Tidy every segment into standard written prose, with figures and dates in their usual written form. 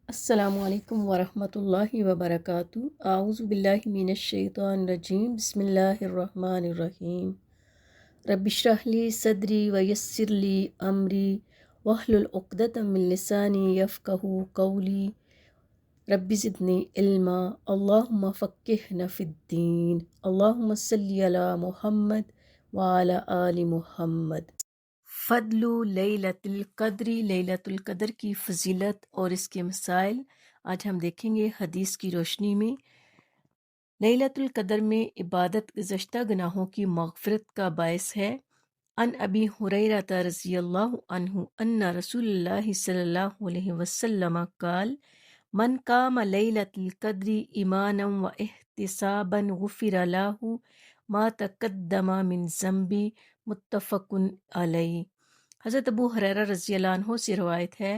السلام علیکم ورحمۃ اللہ وبرکاتہ۔ اعوذ باللہ من الشیطان الرجیم، بسم اللہ الرحمن الرحیم۔ رب اشرح لی صدری ویسر لی امری واحلل عقدۃ من لسانی یفقہوا قولی، رب زدنی علما، اللہم فقہنا فی الدین، اللہم صلی علی محمد وعلی آل محمد۔ فضل لیلۃ القدر، لیلۃ القدر کی فضیلت اور اس کے مسائل آج ہم دیکھیں گے حدیث کی روشنی میں۔ لیلۃ القدر میں عبادت گزشتہ گناہوں کی مغفرت کا باعث ہے۔ ان ابی ہریرہ رضی اللہ عنہ ان رسول اللہ صلی اللہ علیہ وسلم قال من قام لیلۃ القدر ایمانا و احتسابا غفر له ما تقدم من ذنبی، متفق علیہ۔ حضرت ابو ہریرہ رضی اللہ عنہ سے روایت ہے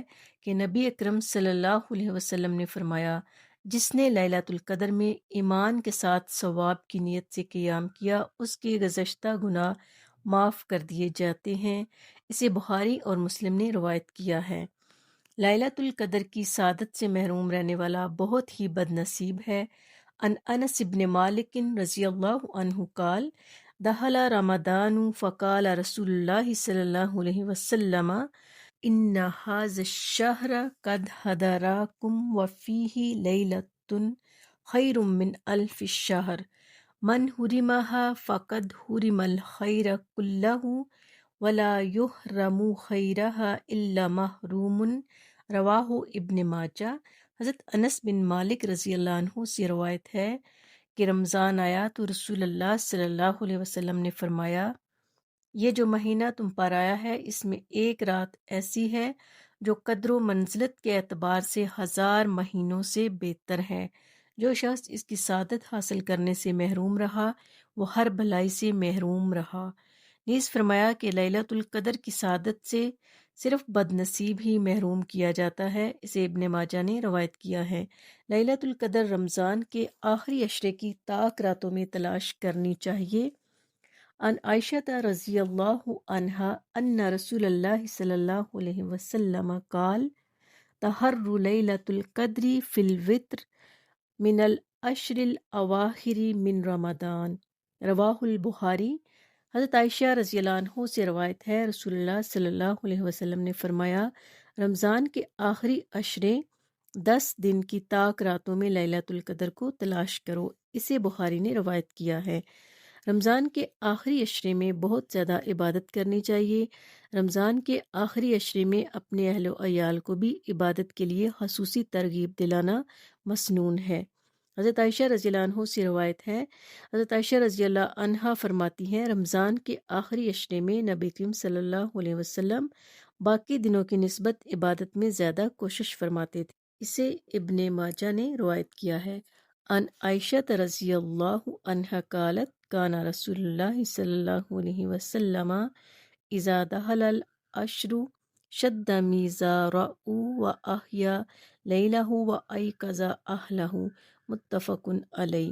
کہ نبی اکرم صلی اللہ علیہ وسلم نے فرمایا، جس نے لیلۃ القدر میں ایمان کے ساتھ ثواب کی نیت سے قیام کیا، اس کے گزشتہ گناہ معاف کر دیے جاتے ہیں۔ اسے بخاری اور مسلم نے روایت کیا ہے۔ لیلۃ القدر کی سعادت سے محروم رہنے والا بہت ہی بد نصیب ہے۔ ان انس بن مالک رضی اللہ عنہ قال دخل رمضان فقال رسول اللہ صلی اللہ علیہ وسلم ان هذا الشهر قد حضركم وفيه ليلة خير من ألف الشهر من حرمها فقد حرم الخير كله ولا يحرم خيرها إلا محروم، رواہ ابن ماجہ۔ حضرت انس بن مالک رضی اللہ عنہ سے روایت ہے کہ رمضان آیا تو رسول اللہ صلی اللہ علیہ وسلم نے فرمایا، یہ جو مہینہ تم پر آیا ہے اس میں ایک رات ایسی ہے جو قدر و منزلت کے اعتبار سے 1000 مہینوں سے بہتر ہے۔ جو شخص اس کی سعادت حاصل کرنے سے محروم رہا وہ ہر بھلائی سے محروم رہا۔ نیز فرمایا کہ لیلۃ القدر کی سعادت سے صرف بد نصیب ہی محروم کیا جاتا ہے۔ اسے ابن ماجہ نے روایت کیا ہے۔ لیلۃ القدر رمضان کے آخری عشرے کی طاق راتوں میں تلاش کرنی چاہیے۔ ان عائشہ رضی اللہ عنہا ان رسول اللہ صلی اللہ علیہ وسلم قال تحر لیلۃ القدر فی الوتر من العشر الاواخر من رمضان، رواہ البخاری۔ حضرت عائشہ رضی اللہ عنہ سے روایت ہے، رسول اللہ صلی اللہ علیہ وسلم نے فرمایا، رمضان کے آخری عشرے 10 دن کی طاق راتوں میں لیلۃ القدر کو تلاش کرو۔ اسے بخاری نے روایت کیا ہے۔ رمضان کے آخری عشرے میں بہت زیادہ عبادت کرنی چاہیے۔ رمضان کے آخری عشرے میں اپنے اہل و عیال کو بھی عبادت کے لیے خصوصی ترغیب دلانا مسنون ہے۔ حضرت عائشہ رضی اللہ عنہ سے روایت ہے، حضرت عائشہ رضی اللہ عنہا فرماتی ہیں، رمضان کے آخری عشرے میں نبی کریم صلی اللہ علیہ وسلم باقی دنوں کی نسبت عبادت میں زیادہ کوشش فرماتے تھے۔ اسے ابن ماجہ نے روایت کیا ہے۔ ان عائشہ رضی اللہ عنہا قالت کان رسول اللہ صلی اللہ علیہ وسلم اذا دخل العشر شد میزارہ واحیا لیلہ وایقظ اہلہ، متفق علیہ۔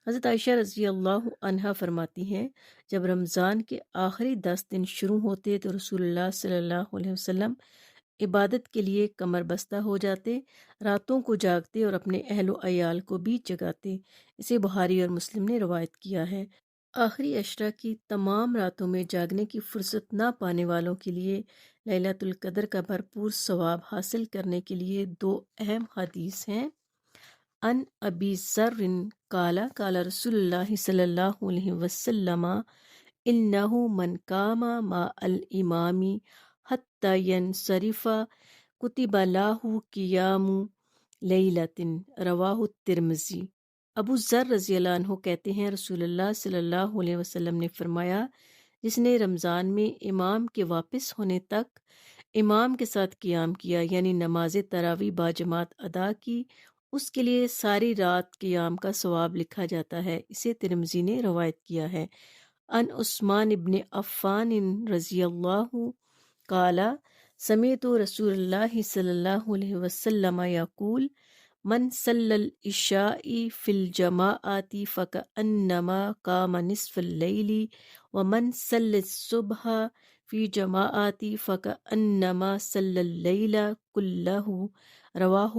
حضرت عائشہ رضی اللہ عنہا فرماتی ہیں، جب رمضان کے آخری 10 دن شروع ہوتے تو رسول اللہ صلی اللہ علیہ وسلم عبادت کے لیے کمر بستہ ہو جاتے، راتوں کو جاگتے اور اپنے اہل و عیال کو بھی جگاتے۔ اسے بخاری اور مسلم نے روایت کیا ہے۔ آخری عشرہ کی تمام راتوں میں جاگنے کی فرصت نہ پانے والوں کے لیے لیلۃ القدر کا بھرپور ثواب حاصل کرنے کے لیے 2 اہم حدیث ہیں۔ ان ابی ذر قال قال رسول اللہ صلی اللہ علیہ وسلم انہ من قام مع الامام حتی ینصرف کتب لاہ قیام لیلۃ، رواہ الترمذی۔ ابو ذر رضی اللہ عنہ کہتے ہیں، رسول اللہ صلی اللہ علیہ وسلم نے فرمایا، جس نے رمضان میں امام کے واپس ہونے تک امام کے ساتھ قیام کیا، یعنی نماز تراویح باجماعت ادا کی، اس کے لیے ساری رات قیام کا ثواب لکھا جاتا ہے۔ اسے ترمذی نے روایت کیا ہے۔ ان عثمان ابن عفان رضی اللہ قال سمعت رسول اللہ صلی اللہ علیہ وسلم یقول من صلی العشاء فی الجماعۃ فکأنما قام نصف اللیل ومن صلی الصبح فی جماعۃ فکأنما صلی اللیل کلہ، رواہ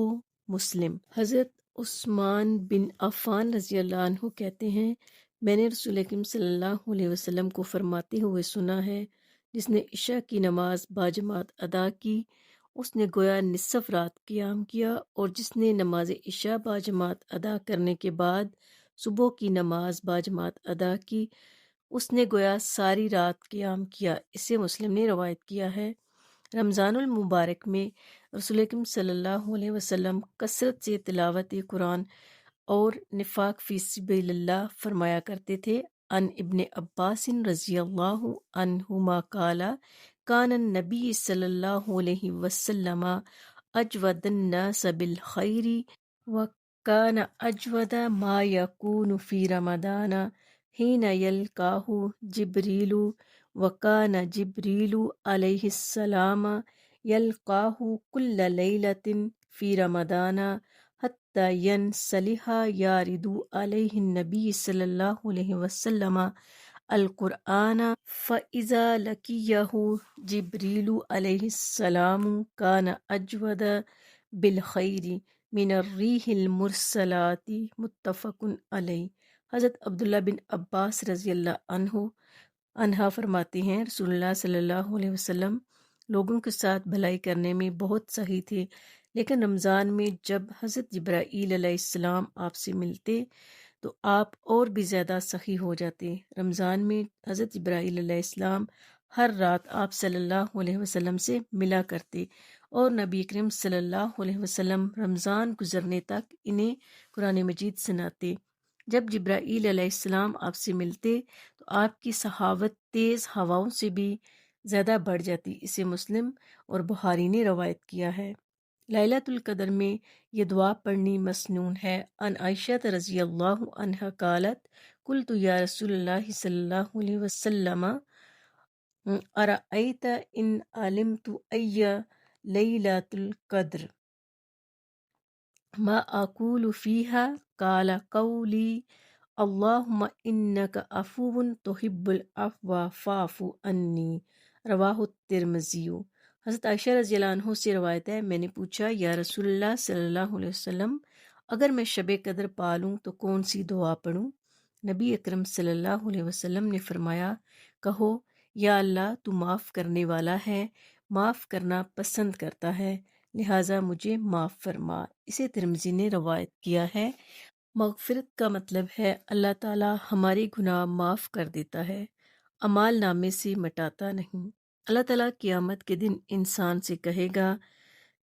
مسلم۔ حضرت عثمان بن عفان رضی اللہ عنہ کہتے ہیں میں نے رسول اکرم صلی اللہ علیہ وسلم کو فرماتے ہوئے سنا ہے جس نے عشاء کی نماز باجماعت ادا کی اس نے گویا نصف رات قیام کیا، اور جس نے نماز عشاء باجماعت ادا کرنے کے بعد صبح کی نماز باجماعت ادا کی اس نے گویا ساری رات قیام کیا۔ اسے مسلم نے روایت کیا ہے۔ رمضان المبارک میں رسول اکرم صلی اللہ علیہ وسلم کثرت سے تلاوت قرآن اور نفاق فی سبیل اللہ فرمایا کرتے تھے۔ ان ابن عباس رضی اللہ عنہما قال کان النبی صلی اللہ علیہ وسلم اجود الناس بالخیر وکان اجود ما یکون فی رمضان حین یلقاہ جبریل وکان جبریل علیہ السلام یلقاہ کل لیلۃ فی رمضان حتی ینسلح یارد علیہ النبی صلی اللہ علیہ وسلم القرآن فإذا لقیہ جبریل علیہ السلام کان اجود بالخیر من الریح المرسلات متفق علیہ۔ حضرت عبداللہ بن عباس رضی اللہ عنہ فرماتے ہیں رسول اللہ صلی اللہ علیہ وسلم لوگوں کے ساتھ بھلائی کرنے میں بہت سخی تھے، لیکن رمضان میں جب حضرت جبرائیل علیہ السلام آپ سے ملتے تو آپ اور بھی زیادہ سخی ہو جاتے۔ رمضان میں حضرت جبرائیل علیہ السلام ہر رات آپ صلی اللہ علیہ وسلم سے ملا کرتے اور نبی کریم صلی اللہ علیہ وسلم رمضان گزرنے تک انہیں قرآن مجید سناتے۔ جب جبرائیل علیہ السلام آپ سے ملتے تو آپ کی سخاوت تیز ہواؤں سے بھی زیادہ بڑھ جاتی۔ اسے مسلم اور بخاری نے روایت کیا ہے۔ لیلۃ القدر میں یہ دعا پڑھنی مسنون ہے۔ ان عائشہ رضی اللہ عنہا قالت قلت یا رسول اللہ صلی اللہ علیہ وسلم ارأیت ان علمت ای لیلۃ القدر ما اقول فیہا قال قولی اللہم انک عفو تحب العفو فاعف عنی، رواہ الترمذی۔ حضرت عائشہ رضی اللہ عنہ سے روایت ہے میں نے پوچھا یا رسول اللہ صلی اللہ علیہ وسلم اگر میں شب قدر پالوں تو کون سی دعا پڑھوں؟ نبی اکرم صلی اللہ علیہ وسلم نے فرمایا کہو یا اللہ تو معاف کرنے والا ہے، معاف کرنا پسند کرتا ہے، لہٰذا مجھے معاف فرما۔ اسے ترمذی نے روایت کیا ہے۔ مغفرت کا مطلب ہے اللہ تعالیٰ ہمارے گناہ معاف کر دیتا ہے، اعمال نامے سے مٹاتا نہیں۔ اللہ تعالیٰ قیامت کے دن انسان سے کہے گا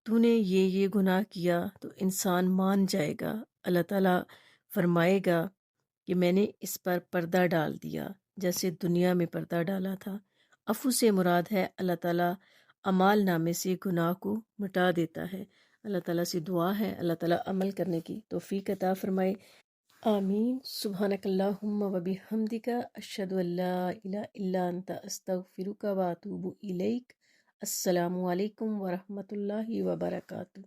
تو نے یہ گناہ کیا تو انسان مان جائے گا۔ اللہ تعالیٰ فرمائے گا کہ میں نے اس پر پردہ ڈال دیا جیسے دنیا میں پردہ ڈالا تھا۔ عفو سے مراد ہے اللہ تعالیٰ اعمال نامے سے گناہ کو مٹا دیتا ہے۔ اللہ تعالیٰ سے دعا ہے اللہ تعالیٰ عمل کرنے کی توفیق عطا فرمائے، آمین۔ سبحانک اللہم و بحمدک اشہد ان لا الہ الا انت استغفرک و اتوب الیک۔ السلام علیکم ورحمۃ اللہ وبرکاتہ۔